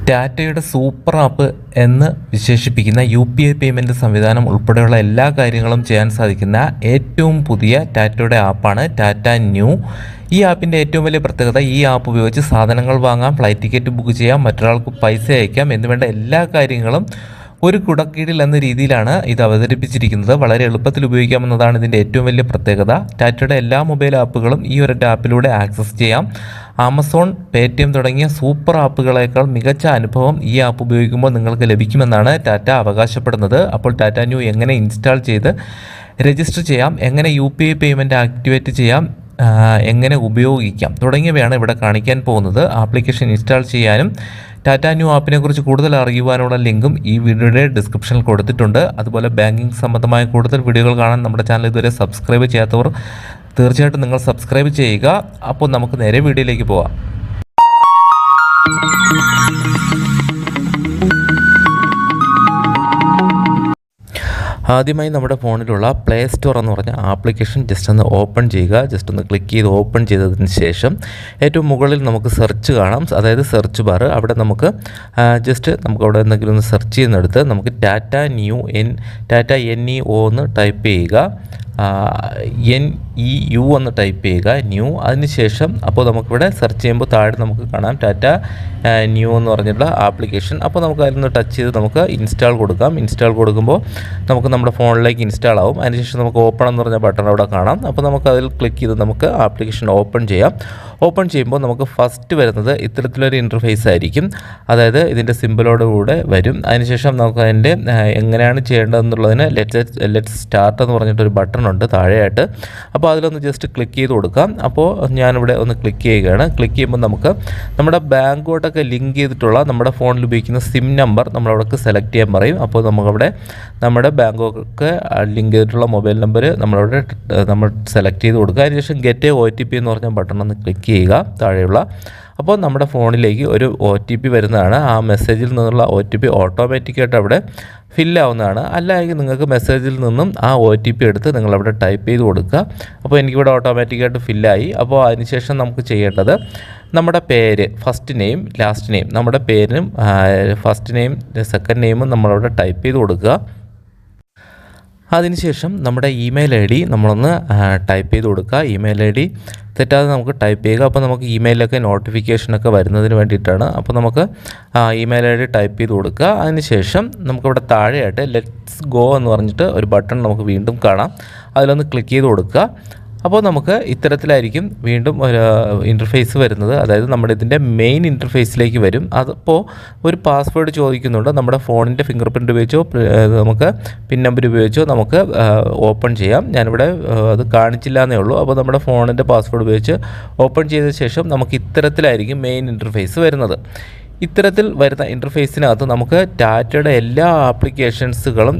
ടാറ്റയുടെ super app എന്ന് വിശേഷിപ്പിക്കുന്ന UPI പേയ്മെൻറ്റ് സംവിധാനം ഉൾപ്പെടെയുള്ള എല്ലാ കാര്യങ്ങളും ചെയ്യാൻ സാധിക്കുന്ന ഏറ്റവും പുതിയ ടാറ്റയുടെ ആപ്പാണ് ടാറ്റ ന്യൂ. ഈ ആപ്പിൻ്റെ ഏറ്റവും വലിയ പ്രത്യേകത, ഈ ആപ്പ് ഉപയോഗിച്ച് സാധനങ്ങൾ വാങ്ങാം, ഫ്ലൈറ്റ് ടിക്കറ്റ് ബുക്ക് ചെയ്യാം, മറ്റൊരാൾക്ക് പൈസ അയക്കാം എന്നുവേണ്ട എല്ലാ കാര്യങ്ങളും ഒരു കുടക്കീഴിൽ എന്ന രീതിയിലാണ് ഇത് അവതരിപ്പിച്ചിരിക്കുന്നത്. വളരെ എളുപ്പത്തിൽ ഉപയോഗിക്കാമെന്നതാണ് ഇതിൻ്റെ ഏറ്റവും വലിയ പ്രത്യേകത. ടാറ്റയുടെ എല്ലാ മൊബൈൽ ആപ്പുകളും ഈ ഒരൊറ്റ ആപ്പിലൂടെ ആക്സസ് ചെയ്യാം. ആമസോൺ, പേടിഎം തുടങ്ങിയ സൂപ്പർ ആപ്പുകളേക്കാൾ മികച്ച അനുഭവം ഈ ആപ്പ് ഉപയോഗിക്കുമ്പോൾ നിങ്ങൾക്ക് ലഭിക്കുമെന്നാണ് ടാറ്റ അവകാശപ്പെടുന്നത്. അപ്പോൾ ടാറ്റ ന്യൂ എങ്ങനെ ഇൻസ്റ്റാൾ ചെയ്ത് രജിസ്റ്റർ ചെയ്യാം, എങ്ങനെ UPI പേയ്മെൻറ്റ് ആക്ടിവേറ്റ് ചെയ്യാം, എങ്ങനെ ഉപയോഗിക്കാം തുടങ്ങിയവയാണ് ഇവിടെ കാണിക്കാൻ പോകുന്നത്. ആപ്ലിക്കേഷൻ ഇൻസ്റ്റാൾ ചെയ്യാനും ടാറ്റ ന്യൂ ആപ്പിനെക്കുറിച്ച് കൂടുതൽ അറിയുവാനുള്ള ലിങ്കും ഈ വീഡിയോയുടെ ഡിസ്ക്രിപ്ഷനിൽ കൊടുത്തിട്ടുണ്ട്. അതുപോലെ ബാങ്കിങ് സംബന്ധമായ കൂടുതൽ വീഡിയോകൾ കാണാൻ നമ്മുടെ ചാനൽ ഇതുവരെ സബ്സ്ക്രൈബ് ചെയ്യാത്തവർ തീർച്ചയായിട്ടും നിങ്ങൾ സബ്സ്ക്രൈബ് ചെയ്യുക. അപ്പോൾ നമുക്ക് നേരെ വീഡിയോയിലേക്ക് പോകാം. ആദ്യമായി നമ്മുടെ ഫോണിലുള്ള പ്ലേ സ്റ്റോർ എന്ന് പറഞ്ഞ ആപ്ലിക്കേഷൻ ജസ്റ്റ് ഒന്ന് ഓപ്പൺ ചെയ്യുക. ജസ്റ്റ് ഒന്ന് ക്ലിക്ക് ചെയ്ത് ഓപ്പൺ ചെയ്തതിന് ശേഷം ഏറ്റവും മുകളിൽ നമുക്ക് സെർച്ച് കാണാം, അതായത് സെർച്ച് ബാർ. അവിടെ നമുക്ക് അവിടെ എന്തെങ്കിലും ഒന്ന് സെർച്ച് ചെയ്യുന്നിടത്ത് നമുക്ക് ടാറ്റ NEO എന്ന് ടൈപ്പ് ചെയ്യുക. NEU എന്ന് ടൈപ്പ് ചെയ്യുക, ന്യൂ. അതിനുശേഷം അപ്പോൾ നമുക്കിവിടെ സെർച്ച് ചെയ്യുമ്പോൾ താഴെ നമുക്ക് കാണാം ടാറ്റ ന്യൂ എന്ന് പറഞ്ഞിട്ടുള്ള ആപ്ലിക്കേഷൻ. അപ്പോൾ നമുക്ക് അതിലൊന്ന് ടച്ച് ചെയ്ത് നമുക്ക് ഇൻസ്റ്റാൾ കൊടുക്കാം. ഇൻസ്റ്റാൾ കൊടുക്കുമ്പോൾ നമുക്ക് നമ്മുടെ ഫോണിലേക്ക് ഇൻസ്റ്റാൾ ആവും. അതിനുശേഷം നമുക്ക് ഓപ്പൺ എന്ന് പറഞ്ഞ ബട്ടൺ അവിടെ കാണാം. അപ്പോൾ നമുക്ക് അതിൽ ക്ലിക്ക് ചെയ്ത് നമുക്ക് ആപ്ലിക്കേഷൻ ഓപ്പൺ ചെയ്യാം. ഓപ്പൺ ചെയ്യുമ്പോൾ നമുക്ക് ഫസ്റ്റ് വരുന്നത് ഇത്തരത്തിലൊരു ഇൻ്റർഫേസ് ആയിരിക്കും. അതായത് ഇതിൻ്റെ സിമ്പിളോടുകൂടെ വരും. അതിനുശേഷം നമുക്ക് അതിൻ്റെ എങ്ങനെയാണ് ചെയ്യേണ്ടതെന്നുള്ളതിന് ലെറ്റ്സ് സ്റ്റാർട്ട് എന്ന് പറഞ്ഞിട്ടൊരു ബട്ടൺ ഉണ്ട് താഴെയായിട്ട്. അപ്പോൾ അതിലൊന്ന് ജസ്റ്റ് ക്ലിക്ക് ചെയ്ത് കൊടുക്കാം. അപ്പോൾ ഞാനിവിടെ ഒന്ന് ക്ലിക്ക് ചെയ്യുകയാണ്. ക്ലിക്ക് ചെയ്യുമ്പോൾ നമുക്ക് നമ്മുടെ ബാങ്കോട്ടൊക്കെ ലിങ്ക് ചെയ്തിട്ടുള്ള നമ്മുടെ ഫോണിൽ ഉപയോഗിക്കുന്ന സിം നമ്പർ നമ്മളവിടെ സെലക്ട് ചെയ്യാൻ പറയും. അപ്പോൾ നമുക്കവിടെ നമ്മുടെ ബാങ്കൊക്കെ ലിങ്ക് ചെയ്തിട്ടുള്ള മൊബൈൽ നമ്പർ നമ്മൾ സെലക്ട് ചെയ്ത് കൊടുക്കുക. അതിനുശേഷം ഗെറ്റ് OTP എന്ന് പറഞ്ഞ ബട്ടൺ ഒന്ന് ക്ലിക്ക് ചെയ്യുക താഴെയുള്ള. അപ്പോൾ നമ്മുടെ ഫോണിലേക്ക് ഒരു OTP വരുന്നതാണ്. ആ മെസ്സേജിൽ നിന്നുള്ള OTP ഓട്ടോമാറ്റിക്കായിട്ട് അവിടെ ഫില്ലാവുന്നതാണ്. അല്ലെങ്കിൽ നിങ്ങൾക്ക് മെസ്സേജിൽ നിന്നും ആ OTP എടുത്ത് നിങ്ങളവിടെ ടൈപ്പ് ചെയ്ത് കൊടുക്കുക. അപ്പോൾ എനിക്കിവിടെ ഓട്ടോമാറ്റിക്കായിട്ട് ഫില്ലായി. അപ്പോൾ അതിനുശേഷം നമുക്ക് ചെയ്യേണ്ടത് നമ്മുടെ പേര്, ഫസ്റ്റ് നെയിം, ലാസ്റ്റ് നെയിം, നമ്മുടെ പേരും ഫസ്റ്റ് നെയിം സെക്കൻഡ് നെയിമും നമ്മളവിടെ ടൈപ്പ് ചെയ്ത് കൊടുക്കുക. അതിനുശേഷം നമ്മുടെ ഇമെയിൽ ID നമ്മളൊന്ന് ടൈപ്പ് ചെയ്ത് കൊടുക്കുക. ഇമെയിൽ ID തെറ്റാതെ നമുക്ക് ടൈപ്പ് ചെയ്യുക. അപ്പോൾ നമുക്ക് ഇമെയിലൊക്കെ നോട്ടിഫിക്കേഷനൊക്കെ വരുന്നതിന് വേണ്ടിയിട്ടാണ്. അപ്പോൾ നമുക്ക് ഇമെയിൽ ID ടൈപ്പ് ചെയ്ത് കൊടുക്കുക. അതിനുശേഷം നമുക്കിവിടെ താഴെയായിട്ട് ലെറ്റ്സ് ഗോ എന്ന് പറഞ്ഞിട്ട് ഒരു ബട്ടൺ നമുക്ക് വീണ്ടും കാണാം. അതിലൊന്ന് ക്ലിക്ക് ചെയ്ത് കൊടുക്കുക. അപ്പോൾ നമുക്ക് ഇത്തരത്തിലായിരിക്കും വീണ്ടും ഒരു ഇൻ്റർഫേസ് വരുന്നത്. അതായത് നമ്മുടെ ഇതിൻ്റെ മെയിൻ ഇൻ്റർഫേസിലേക്ക് വരും. അതിപ്പോൾ ഒരു പാസ്വേഡ് ചോദിക്കുന്നുണ്ട്. നമ്മുടെ ഫോണിൻ്റെ ഫിംഗർ പ്രിൻ്റ് ഉപയോഗിച്ചോ നമുക്ക് പിൻ നമ്പർ ഉപയോഗിച്ചോ നമുക്ക് ഓപ്പൺ ചെയ്യാം. ഞാനിവിടെ അത് കാണിച്ചില്ല എന്നേ ഉള്ളൂ. അപ്പോൾ നമ്മുടെ ഫോണിൻ്റെ പാസ്വേഡ് ഉപയോഗിച്ച് ഓപ്പൺ ചെയ്ത ശേഷം നമുക്ക് ഇത്തരത്തിലായിരിക്കും മെയിൻ ഇൻ്റർഫേസ് വരുന്നത്. ഇത്തരത്തിൽ വരുന്ന ഇൻ്റർഫേസിനകത്ത് നമുക്ക് ടാറ്റയുടെ എല്ലാ ആപ്ലിക്കേഷൻസുകളും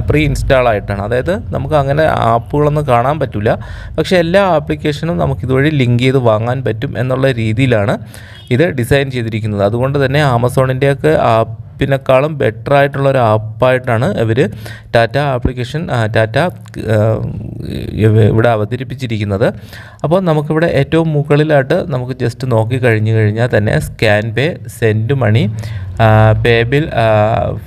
പ്രീ ഇൻസ്റ്റാൾ ആയിട്ടാണ്. അതായത് നമുക്ക് അങ്ങനെ ആപ്പുകളൊന്നും കാണാൻ പറ്റില്ല, പക്ഷേ എല്ലാ ആപ്ലിക്കേഷനും നമുക്കിതുവഴി ലിങ്ക് ചെയ്ത് വാങ്ങാൻ പറ്റും എന്നുള്ള രീതിയിലാണ് ഇത് ഡിസൈൻ ചെയ്തിരിക്കുന്നത്. അതുകൊണ്ട് തന്നെ ആമസോണിൻ്റെയൊക്കെ ആപ്പിനേക്കാളും ബെറ്റർ ആയിട്ടുള്ള ഒരു ആപ്പായിട്ടാണ് ഇവർ ടാറ്റ ഇവിടെ അവതരിപ്പിച്ചിരിക്കുന്നത്. അപ്പോൾ നമുക്കിവിടെ ഏറ്റവും മുകളിലായിട്ട് നമുക്ക് ജസ്റ്റ് നോക്കി കഴിഞ്ഞാൽ തന്നെ സ്കാൻ പേ, സെൻഡ് മണി, പേ ബിൽ,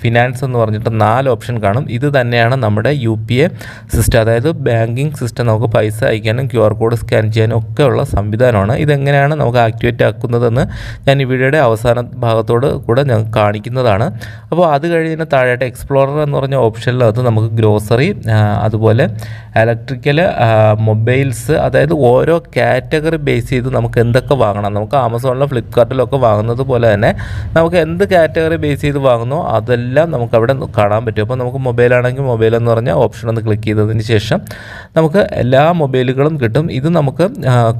ഫിനാൻസ് എന്ന് പറഞ്ഞിട്ട് 4 ഓപ്ഷൻ കാണും. ഇത് തന്നെയാണ് നമ്മുടെ UPI സിസ്റ്റം. അതായത് ബാങ്കിങ് സിസ്റ്റം. നമുക്ക് പൈസ അയക്കാനും QR കോഡ് സ്കാൻ ചെയ്യാനും ഒക്കെ ഉള്ള സംവിധാനമാണ്. ഇതെങ്ങനെയാണ് നമുക്ക് ആക്ടിവേറ്റ് ആക്കുന്നതെന്ന് ഞാൻ ഈ വീഡിയോയുടെ അവസാന ഭാഗത്തോട് കൂടെ ഞാൻ കാണിക്കുന്നതാണ്. അപ്പോൾ അത് കഴിഞ്ഞ് താഴെയായിട്ട് എക്സ്പ്ലോറർ എന്ന് പറഞ്ഞ ഓപ്ഷനിലകത്ത് നമുക്ക് ഗ്രോസറി, അതുപോലെ ഇലക്ട്രിക്കൽ, മൊബൈൽസ്, അതായത് ഓരോ കാറ്റഗറി ബേസ് ചെയ്ത് നമുക്ക് എന്തൊക്കെ വാങ്ങണം, നമുക്ക് ആമസോണിലോ ഫ്ലിപ്കാർട്ടിലൊക്കെ വാങ്ങുന്നത് പോലെ തന്നെ നമുക്ക് എന്ത് കാറ്റഗറി ബേസ് ചെയ്ത് വാങ്ങുന്നോ അതെല്ലാം നമുക്ക് അവിടെ കാണാൻ പറ്റും. അപ്പോൾ നമുക്ക് മൊബൈലാണെങ്കിൽ മൊബൈൽ എന്ന് പറഞ്ഞ ഓപ്ഷൻ ഒന്ന് ക്ലിക്ക് ചെയ്തതിന് ശേഷം നമുക്ക് എല്ലാ മൊബൈലുകളും കിട്ടും. ഇത് നമുക്ക്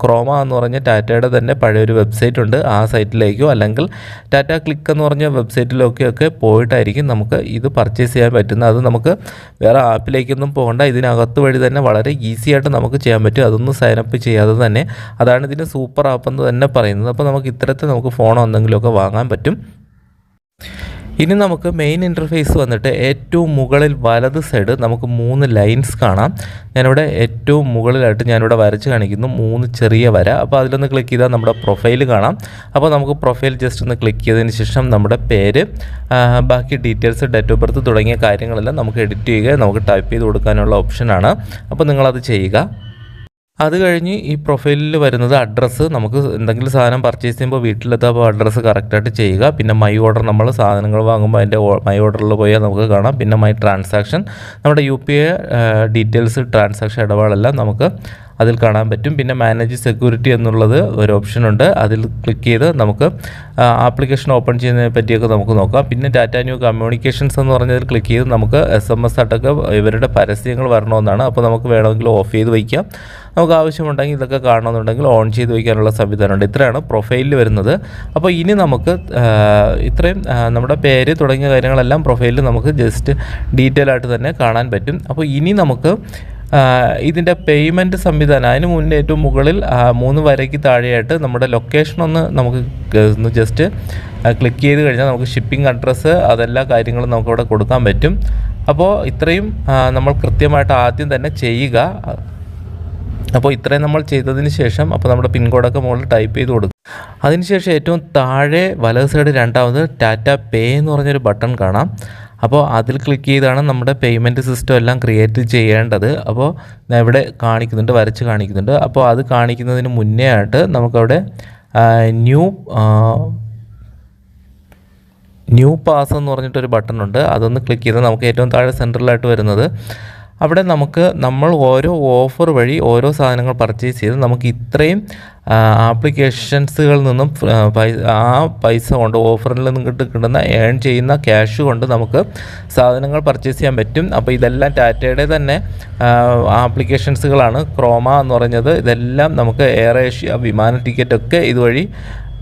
ക്രോമ എന്ന് പറഞ്ഞ ടാറ്റയുടെ തന്നെ പഴയൊരു വെബ്സൈറ്റ് ഉണ്ട്. ആ സൈറ്റിലേക്കോ അല്ലെങ്കിൽ ടാറ്റ ക്ലിക്ക് എന്ന് പറഞ്ഞ വെബ്സൈറ്റിലേക്കൊക്കെ പോയിട്ടായിരിക്കും നമുക്ക് ഇത് പർച്ചേസ് ചെയ്യാൻ പറ്റുന്നത്. അത് നമുക്ക് വേറെ ആപ്പിലേക്കൊന്നും പോകണ്ട. ഇതിനകത്ത് വഴി തന്നെ വളരെ ഈസി ആയിട്ട് നമുക്ക് ചെയ്യാൻ പറ്റും. അതൊന്നും സൈനപ്പ് ചെയ്യാതെ തന്നെ. അതാണ് ഇതിന് സൂപ്പർ ആപ്പ് എന്ന് തന്നെ പറയുന്നത്. അപ്പോൾ നമുക്ക് ഇത്തരത്തിൽ നമുക്ക് ഫോണോ എന്തെങ്കിലുമൊക്കെ വാങ്ങാൻ പറ്റും. ഇനി നമുക്ക് മെയിൻ ഇൻ്റർഫേസ് വന്നിട്ട് ഏറ്റവും മുകളിൽ വലത് സൈഡ് നമുക്ക് 3 ലൈൻസ് കാണാം. ഞാനിവിടെ ഏറ്റവും മുകളിലായിട്ട് ഞാനിവിടെ വരച്ച് കാണിക്കുന്നു 3 ചെറിയ വര. അപ്പോൾ അതിലൊന്ന് ക്ലിക്ക് ചെയ്താൽ നമ്മുടെ പ്രൊഫൈൽ കാണാം. അപ്പോൾ നമുക്ക് പ്രൊഫൈൽ ജസ്റ്റ് ഒന്ന് ക്ലിക്ക് ചെയ്തതിന് ശേഷം നമ്മുടെ പേര്, ബാക്കി ഡീറ്റെയിൽസ്, ഡേറ്റ് ഓഫ് ബർത്ത് തുടങ്ങിയ കാര്യങ്ങളെല്ലാം നമുക്ക് എഡിറ്റ് ചെയ്യുക, നമുക്ക് ടൈപ്പ് ചെയ്ത് കൊടുക്കാനുള്ള ഓപ്ഷനാണ്. അപ്പോൾ നിങ്ങളത് ചെയ്യുക. അത് കഴിഞ്ഞ് ഈ പ്രൊഫൈലിൽ വരുന്നത് അഡ്രസ്സ്. നമുക്ക് എന്തെങ്കിലും സാധനം പർച്ചേസ് ചെയ്യുമ്പോൾ വീട്ടിലെത്താപ്പോൾ അഡ്രസ്സ് കറക്റ്റായിട്ട് ചെയ്യുക. പിന്നെ മൈ ഓർഡർ, നമ്മൾ സാധനങ്ങൾ വാങ്ങുമ്പോൾ അതിൻ്റെ മൈ ഓർഡറിൽ പോയാൽ നമുക്ക് കാണാം. പിന്നെ മൈ ട്രാൻസാക്ഷൻ, നമ്മുടെ UPI ഡീറ്റെയിൽസ്, ട്രാൻസാക്ഷൻ ഇടപാടെല്ലാം നമുക്ക് അതിൽ കാണാൻ പറ്റും. പിന്നെ മാനേജ് സെക്യൂരിറ്റി എന്നുള്ളത് ഒരു ഓപ്ഷനുണ്ട്. അതിൽ ക്ലിക്ക് ചെയ്ത് നമുക്ക് ആപ്ലിക്കേഷൻ ഓപ്പൺ ചെയ്യുന്നതിനെ പറ്റിയൊക്കെ നമുക്ക് നോക്കാം. പിന്നെ ടാറ്റ ന്യൂ കമ്മ്യൂണിക്കേഷൻസ് എന്ന് പറഞ്ഞതിൽ ക്ലിക്ക് ചെയ്ത് നമുക്ക് SMS ആയിട്ടൊക്കെ ഇവരുടെ പരസ്യങ്ങൾ വരണമെന്നാണ്. അപ്പോൾ നമുക്ക് വേണമെങ്കിൽ ഓഫ് ചെയ്ത് വയ്ക്കാം. നമുക്ക് ആവശ്യമുണ്ടെങ്കിൽ ഇതൊക്കെ കാണണമെന്നുണ്ടെങ്കിൽ ഓൺ ചെയ്ത് വയ്ക്കാനുള്ള സംവിധാനമുണ്ട്. ഇത്രയാണ് പ്രൊഫൈലിൽ വരുന്നത്. അപ്പോൾ ഇനി നമുക്ക് ഇത്രയും നമ്മുടെ പേര് തുടങ്ങിയ കാര്യങ്ങളെല്ലാം പ്രൊഫൈലിൽ നമുക്ക് ജസ്റ്റ് ഡീറ്റെയിൽ ആയിട്ട് തന്നെ കാണാൻ പറ്റും. അപ്പോൾ ഇനി നമുക്ക് ഇതിൻ്റെ പേയ്മെൻറ്റ് സംവിധാനം, അതിന് മുന്നേ ഏറ്റവും മുകളിൽ 3 വരയ്ക്ക് താഴെയായിട്ട് നമ്മുടെ ലൊക്കേഷൻ നമുക്ക് ജസ്റ്റ് ക്ലിക്ക് ചെയ്ത് കഴിഞ്ഞാൽ നമുക്ക് ഷിപ്പിംഗ് അഡ്രസ്സ് അതെല്ലാ കാര്യങ്ങളും നമുക്കവിടെ കൊടുക്കാൻ പറ്റും. അപ്പോൾ ഇത്രയും നമ്മൾ കൃത്യമായിട്ട് ആദ്യം തന്നെ ചെയ്യുക. അപ്പോൾ ഇത്രയും നമ്മൾ ചെയ്തതിന് ശേഷം അപ്പോൾ നമ്മുടെ പിൻകോഡൊക്കെ മുകളിൽ ടൈപ്പ് ചെയ്ത് കൊടുക്കും. അതിനുശേഷം ഏറ്റവും താഴെ വലത് സൈഡ് രണ്ടാമത് ടാറ്റ പേ എന്ന് പറഞ്ഞൊരു ബട്ടൺ കാണാം. അപ്പോൾ അതിൽ ക്ലിക്ക് ചെയ്താണ് നമ്മുടെ പേയ്മെൻറ്റ് സിസ്റ്റം എല്ലാം ക്രിയേറ്റ് ചെയ്യേണ്ടത്. അപ്പോൾ ഞാൻ ഇവിടെ കാണിക്കുന്നുണ്ട്, വരച്ച് കാണിക്കുന്നുണ്ട്. അപ്പോൾ അത് കാണിക്കുന്നതിന് മുന്നേ ആയിട്ട് നമുക്കവിടെ ന്യൂ പാസ് എന്ന് പറഞ്ഞിട്ടൊരു ബട്ടൺ ഉണ്ട്. അതൊന്ന് ക്ലിക്ക് ചെയ്താൽ നമുക്ക് ഏറ്റവും താഴെ സെൻട്രലായിട്ട് വരുന്നത്, അവിടെ നമ്മൾ ഓരോ ഓഫർ വഴി ഓരോ സാധനങ്ങൾ പർച്ചേസ് ചെയ്ത് നമുക്ക് ഇത്രയും ആപ്ലിക്കേഷൻസുകളിൽ നിന്നും പൈസ കൊണ്ട് ഓഫറിൽ നിന്നും കിട്ടുന്ന ഏൺ ചെയ്യുന്ന ക്യാഷ് കൊണ്ട് നമുക്ക് സാധനങ്ങൾ പർച്ചേസ് ചെയ്യാൻ പറ്റും. അപ്പോൾ ഇതെല്ലാം ടാറ്റയുടെ തന്നെ ആപ്ലിക്കേഷൻസുകളാണ്. ക്രോമ എന്ന് പറഞ്ഞത്, ഇതെല്ലാം നമുക്ക് എയർ ഏഷ്യ വിമാന ടിക്കറ്റൊക്കെ ഇതുവഴി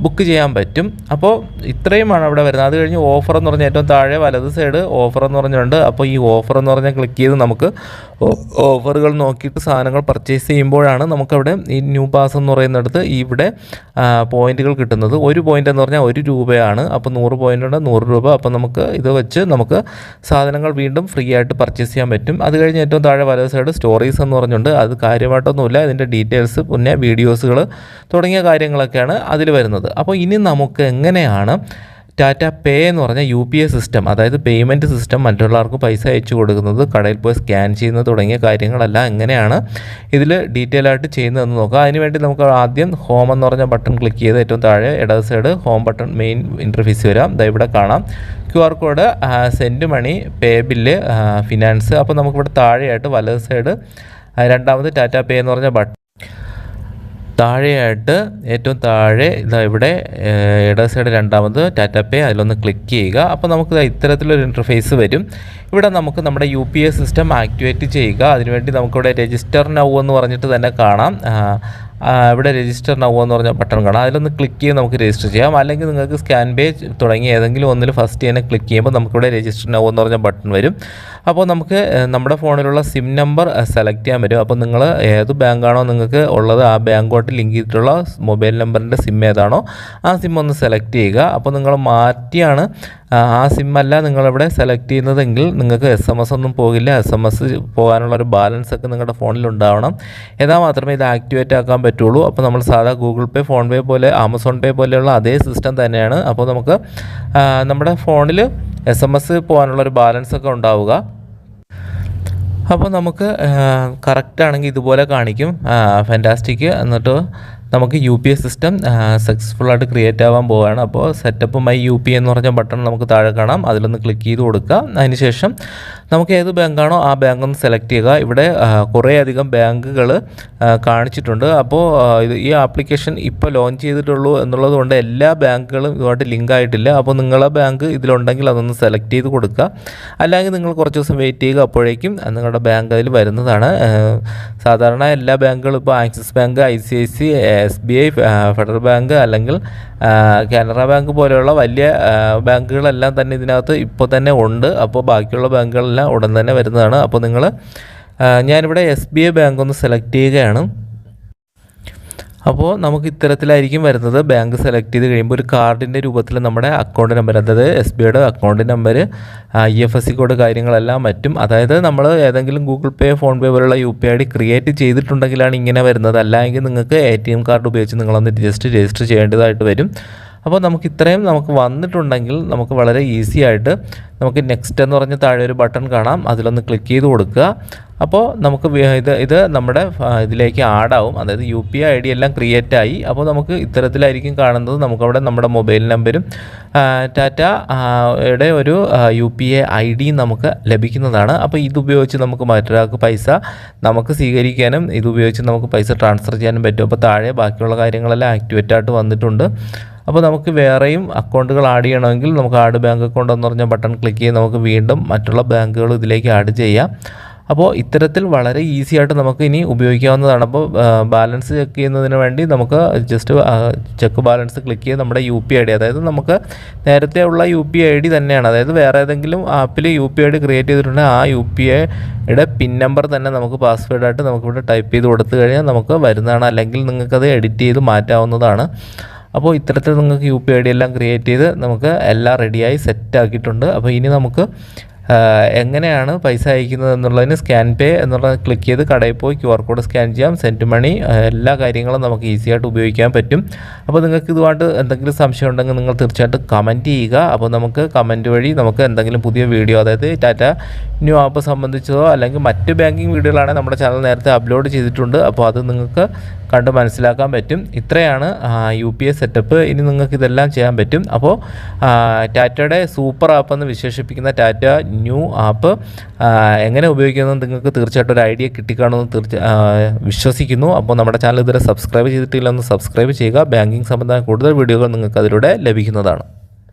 ബുക്ക് ചെയ്യാൻ പറ്റും. അപ്പോൾ ഇത്രയുമാണ് അവിടെ വരുന്നത്. അത് കഴിഞ്ഞ് ഓഫർ എന്ന് പറഞ്ഞാൽ ഏറ്റവും താഴെ വലത് സൈഡ് ഓഫർ എന്ന് പറഞ്ഞിട്ടുണ്ട്. അപ്പോൾ ഈ ഓഫർ എന്ന് പറഞ്ഞാൽ ക്ലിക്ക് ചെയ്ത് നമുക്ക് ഓഫറുകൾ നോക്കിയിട്ട് സാധനങ്ങൾ പർച്ചേസ് ചെയ്യുമ്പോഴാണ് നമുക്കവിടെ ഈ ന്യൂ പാസ് എന്ന് പറയുന്നിടത്ത് ഇവിടെ പോയിന്റുകൾ കിട്ടുന്നത്. ഒരു പോയിൻ്റ് എന്ന് പറഞ്ഞാൽ 1 രൂപയാണ്. അപ്പോൾ 100 പോയിൻ്റ് ഉണ്ട്, 100 രൂപ. അപ്പോൾ നമുക്ക് ഇത് വെച്ച് നമുക്ക് സാധനങ്ങൾ വീണ്ടും ഫ്രീ ആയിട്ട് പർച്ചേസ് ചെയ്യാൻ പറ്റും. അത് കഴിഞ്ഞ് ഏറ്റവും താഴെ വലത് സൈഡ് സ്റ്റോറീസ് എന്ന് പറഞ്ഞുകൊണ്ട്, അത് കാര്യമായിട്ടൊന്നുമില്ല, ഇതിൻ്റെ ഡീറ്റെയിൽസ് പിന്നെ വീഡിയോസുകൾ തുടങ്ങിയ കാര്യങ്ങളൊക്കെയാണ് അതിൽ വരുന്നത്. അപ്പോൾ ഇനി നമുക്ക് എങ്ങനെയാണ് ടാറ്റ പേ എന്ന് പറഞ്ഞാൽ UPI സിസ്റ്റം, അതായത് പേയ്മെൻറ്റ് സിസ്റ്റം, മറ്റുള്ളവർക്ക് പൈസ അയച്ചു കൊടുക്കുന്നത്, കടയിൽ പോയി സ്കാൻ ചെയ്യുന്നത് തുടങ്ങിയ കാര്യങ്ങളെല്ലാം എങ്ങനെയാണ് ഇതിൽ ഡീറ്റെയിൽ ആയിട്ട് ചെയ്യുന്നതെന്ന് നോക്കാം. അതിനുവേണ്ടി നമുക്ക് ആദ്യം ഹോം എന്ന് പറഞ്ഞ ബട്ടൺ ക്ലിക്ക് ചെയ്ത് ഏറ്റവും താഴെ ഇടത് side home button main interface വരാം. ഇവിടെ കാണാം QR കോഡ്, സെൻഡ് മണി, പേ ബില്ല്, ഫിനാൻസ്. അപ്പോൾ നമുക്കിവിടെ താഴെയായിട്ട് വലത് സൈഡ് രണ്ടാമത് ടാറ്റ പേ എന്ന് പറഞ്ഞ ബട്ടൺ, താഴെയായിട്ട് ഏറ്റവും താഴെ ഇവിടെ ഇടത് സൈഡ് രണ്ടാമത് ടാറ്റ പേ, അതിലൊന്ന് ക്ലിക്ക് ചെയ്യുക. അപ്പോൾ നമുക്ക് ഇത്തരത്തിലൊരു ഇൻ്റർഫേസ് വരും. ഇവിടെ നമുക്ക് നമ്മുടെ UPI സിസ്റ്റം ആക്ടിവേറ്റ് ചെയ്യുക. അതിനുവേണ്ടി നമുക്കിവിടെ രജിസ്റ്റർ നൗ എന്ന് പറഞ്ഞിട്ട് തന്നെ കാണാം. ഇവിടെ രജിസ്റ്റർ നൗ എന്ന് പറഞ്ഞ ബട്ടൺ കാണാം. അതിലൊന്ന് ക്ലിക്ക് ചെയ്ത് നമുക്ക് രജിസ്റ്റർ ചെയ്യാം. അല്ലെങ്കിൽ നിങ്ങൾക്ക് സ്കാൻ പേജ് തുടങ്ങി ഏതെങ്കിലും ഒന്നിൽ ഫസ്റ്റ് തന്നെ ക്ലിക്ക് ചെയ്യുമ്പോൾ നമുക്കിവിടെ രജിസ്റ്റർ നൗ എന്ന് പറഞ്ഞ ബട്ടൺ വരും. അപ്പോൾ നമുക്ക് നമ്മുടെ ഫോണിലുള്ള സിം നമ്പർ സെലക്ട് ചെയ്യാൻ പറ്റും. അപ്പോൾ നിങ്ങൾ ഏത് ബാങ്കാണോ നിങ്ങൾക്ക് ഉള്ളത് ആ ബാങ്കോട്ട് ലിങ്ക് ചെയ്തിട്ടുള്ള മൊബൈൽ നമ്പറിൻ്റെ സിം ഏതാണോ ആ സിം ഒന്ന് സെലക്ട് ചെയ്യുക. അപ്പോൾ നിങ്ങൾ മാറ്റിയാണ് ആ സിമ്മല്ല നിങ്ങളിവിടെ സെലക്ട് ചെയ്യുന്നതെങ്കിൽ നിങ്ങൾക്ക് SMS ഒന്നും പോകില്ല. SMS പോകാനുള്ളൊരു ബാലൻസ് ഒക്കെ നിങ്ങളുടെ ഫോണിൽ ഉണ്ടാവണം. എന്നാൽ മാത്രമേ ഇത് ആക്ടിവേറ്റ് ആക്കാൻ പറ്റുള്ളൂ. അപ്പോൾ നമ്മൾ സാധാ ഗൂഗിൾ പേ, ഫോൺ പേ പോലെ, ആമസോൺ പേ പോലെയുള്ള അതേ സിസ്റ്റം തന്നെയാണ്. അപ്പോൾ നമുക്ക് നമ്മുടെ ഫോണിൽ SMS പോകാനുള്ളൊരു ബാലൻസ് ഒക്കെ ഉണ്ടാവുക. അപ്പോൾ നമുക്ക് കറക്റ്റാണെങ്കിൽ ഇതുപോലെ കാണിക്കും, ഫാൻറ്റാസ്റ്റിക്. എന്നിട്ട് നമുക്ക് UPI സിസ്റ്റം സക്സസ്ഫുള്ളായിട്ട് ക്രിയേറ്റ് ആവാൻ പോവുകയാണ്. അപ്പോൾ സെറ്റപ്പ് മൈ UPI എന്ന് പറഞ്ഞ ബട്ടൺ നമുക്ക് താഴെ കാണാം. അതിലൊന്ന് ക്ലിക്ക് ചെയ്ത് കൊടുക്കുക. അതിനുശേഷം നമുക്ക് ഏത് ബാങ്കാണോ ആ ബാങ്ക് ഒന്ന് സെലക്ട് ചെയ്യുക. ഇവിടെ കുറേയധികം ബാങ്കുകൾ കാണിച്ചിട്ടുണ്ട്. അപ്പോൾ ഈ ആപ്ലിക്കേഷൻ ഇപ്പോൾ ലോഞ്ച് ചെയ്തിട്ടുള്ളൂ എന്നുള്ളത് കൊണ്ട് എല്ലാ ബാങ്കുകളും ഇതുമായിട്ട് ലിങ്ക് ആയിട്ടില്ല. അപ്പോൾ നിങ്ങളെ ബാങ്ക് ഇതിലുണ്ടെങ്കിൽ അതൊന്ന് സെലക്ട് ചെയ്ത് കൊടുക്കുക. അല്ലെങ്കിൽ നിങ്ങൾ കുറച്ച് ദിവസം വെയിറ്റ് ചെയ്യുക, അപ്പോഴേക്കും നിങ്ങളുടെ ബാങ്ക് അതിൽ വരുന്നതാണ്. സാധാരണ എല്ലാ ബാങ്കുകളും ഇപ്പോൾ axis bank, ICICI, SBI, federal bank അല്ലെങ്കിൽ കാനറ ബാങ്ക് പോലെയുള്ള വലിയ ബാങ്കുകളെല്ലാം തന്നെ ഇതിനകത്ത് ഇപ്പോൾ തന്നെ ഉണ്ട്. അപ്പോൾ ബാക്കിയുള്ള ബാങ്കുകളെല്ലാം ഉടൻ തന്നെ വരുന്നതാണ്. അപ്പോൾ ഞാനിവിടെ SBI ബാങ്ക് ഒന്ന് സെലക്ട് ചെയ്യുകയാണ്. അപ്പോൾ നമുക്ക് ഇത്തരത്തിലായിരിക്കും വരുന്നത്. ബാങ്ക് സെലക്ട് ചെയ്ത് കഴിയുമ്പോൾ ഒരു കാർഡിൻ്റെ രൂപത്തിൽ നമ്മുടെ അക്കൗണ്ട് നമ്പർ, അതായത് SBIയുടെ അക്കൗണ്ട് നമ്പർ, IFSC കോഡ് കാര്യങ്ങളെല്ലാം പറ്റും. അതായത് നമ്മൾ ഏതെങ്കിലും ഗൂഗിൾ പേ, ഫോൺ പേ പോലുള്ള UPI ID ക്രിയേറ്റ് ചെയ്തിട്ടുണ്ടെങ്കിലാണ് ഇങ്ങനെ വരുന്നത്. അല്ലെങ്കിൽ നിങ്ങൾക്ക് ATM കാർഡ് ഉപയോഗിച്ച് നിങ്ങളൊന്ന് രജിസ്റ്റർ ചെയ്യേണ്ടതായിട്ട് വരും. അപ്പോൾ നമുക്ക് ഇത്രയും വന്നിട്ടുണ്ടെങ്കിൽ നമുക്ക് വളരെ ഈസി ആയിട്ട് നമുക്ക് നെക്സ്റ്റ് എന്ന് പറഞ്ഞ് താഴെ ഒരു ബട്ടൺ കാണാം, അതിലൊന്ന് ക്ലിക്ക് ചെയ്ത് കൊടുക്കുക. അപ്പോൾ നമുക്ക് ഇത് നമ്മുടെ ഇതിലേക്ക് ആഡാവും, അതായത് UPI ID എല്ലാം ക്രിയേറ്റ് ആയി. അപ്പോൾ നമുക്ക് ഇത്തരത്തിലായിരിക്കും കാണുന്നത്. നമുക്കവിടെ നമ്മുടെ മൊബൈൽ നമ്പരും ടാറ്റയുടെ ഒരു UPI ID നമുക്ക് ലഭിക്കുന്നതാണ്. അപ്പോൾ ഇതുപയോഗിച്ച് നമുക്ക് മറ്റൊരാൾക്ക് പൈസ നമുക്ക് സ്വീകരിക്കാനും ഇതുപയോഗിച്ച് നമുക്ക് പൈസ ട്രാൻസ്ഫർ ചെയ്യാനും പറ്റും. അപ്പോൾ താഴെ ബാക്കിയുള്ള കാര്യങ്ങളെല്ലാം ആക്ടിവേറ്റ് ആയിട്ട് വന്നിട്ടുണ്ട്. അപ്പോൾ നമുക്ക് വേറെയും അക്കൗണ്ടുകൾ ആഡ് ചെയ്യണമെങ്കിൽ നമുക്ക് ആഡ് ബാങ്ക് അക്കൗണ്ട് എന്ന് പറഞ്ഞ ബട്ടൺ ക്ലിക്ക് ചെയ്ത് നമുക്ക് വീണ്ടും മറ്റുള്ള ബാങ്കുകൾ ഇതിലേക്ക് ആഡ് ചെയ്യാം. അപ്പോൾ ഇത്തരത്തിൽ വളരെ ഈസി ആയിട്ട് നമുക്ക് ഇനി ഉപയോഗിക്കാവുന്നതാണ്. അപ്പോൾ ബാലൻസ് ചെക്ക് ചെയ്യുന്നതിന് വേണ്ടി നമുക്ക് ജസ്റ്റ് ചെക്ക് ബാലൻസ് ക്ലിക്ക് ചെയ്ത് നമ്മുടെ UPI ID, അതായത് നമുക്ക് നേരത്തെ ഉള്ള UPI ID തന്നെയാണ്, അതായത് വേറെ ഏതെങ്കിലും ആപ്പിൽ UPI ID ക്രിയേറ്റ് ചെയ്തിട്ടുണ്ടെങ്കിൽ ആ UPIയുടെ പിൻ നമ്പർ തന്നെ നമുക്ക് പാസ്വേഡായിട്ട് നമുക്കിവിടെ ടൈപ്പ് ചെയ്ത് കൊടുത്തു കഴിഞ്ഞാൽ നമുക്ക് വരുന്നതാണ്. അല്ലെങ്കിൽ നിങ്ങൾക്കത് എഡിറ്റ് ചെയ്ത് മാറ്റാവുന്നതാണ്. അപ്പോൾ ഇത്തരത്തിൽ നിങ്ങൾക്ക് UPI ID എല്ലാം ക്രിയേറ്റ് ചെയ്ത് നമുക്ക് എല്ലാം റെഡിയായി സെറ്റ് ആക്കിയിട്ടുണ്ട്. അപ്പോൾ ഇനി നമുക്ക് എങ്ങനെയാണ് പൈസ അയക്കുന്നത് എന്നുള്ളതിന് സ്കാൻ പേ എന്നുള്ളത് ക്ലിക്ക് ചെയ്ത് കടയിൽ പോയി QR കോഡ് സ്കാൻ ചെയ്യാം. സെൻഡ് മണി എല്ലാ കാര്യങ്ങളും നമുക്ക് ഈസി ആയിട്ട് ഉപയോഗിക്കാൻ പറ്റും. അപ്പോൾ നിങ്ങൾക്ക് ഇതുമായിട്ട് എന്തെങ്കിലും സംശയം ഉണ്ടെങ്കിൽ നിങ്ങൾ തീർച്ചയായിട്ടും കമൻറ്റ് ചെയ്യുക. അപ്പോൾ നമുക്ക് കമൻറ്റ് വഴി നമുക്ക് എന്തെങ്കിലും പുതിയ വീഡിയോ, അതായത് ടാറ്റ ന്യൂ ആപ്പ് സംബന്ധിച്ചതോ അല്ലെങ്കിൽ മറ്റ് ബാങ്കിങ് വീഡിയോകളാണെങ്കിൽ നമ്മുടെ ചാനൽ നേരത്തെ അപ്ലോഡ് ചെയ്തിട്ടുണ്ട്. അപ്പോൾ അത് നിങ്ങൾക്ക് കണ്ട് മനസ്സിലാക്കാൻ പറ്റും. ഇത്രയാണ് UPI സെറ്റപ്പ്. ഇനി നിങ്ങൾക്ക് ഇതെല്ലാം ചെയ്യാൻ പറ്റും. അപ്പോൾ ടാറ്റയുടെ സൂപ്പർ ആപ്പ് എന്ന് വിശേഷിപ്പിക്കുന്ന ടാറ്റ ന്യൂ ആപ്പ് എങ്ങനെ ഉപയോഗിക്കുന്നത് നിങ്ങൾക്ക് തീർച്ചയായിട്ടും ഒരു ഐഡിയ കിട്ടിക്കാണുമെന്ന് വിശ്വസിക്കുന്നു. അപ്പോൾ നമ്മുടെ ചാനൽ ഇതുവരെ സബ്സ്ക്രൈബ് ചെയ്തിട്ടില്ല, ഒന്ന് സബ്സ്ക്രൈബ് ചെയ്യുക. ബാങ്കിങ് സംബന്ധമായ കൂടുതൽ വീഡിയോകൾ നിങ്ങൾക്ക് അതിലൂടെ ലഭിക്കുന്നതാണ്.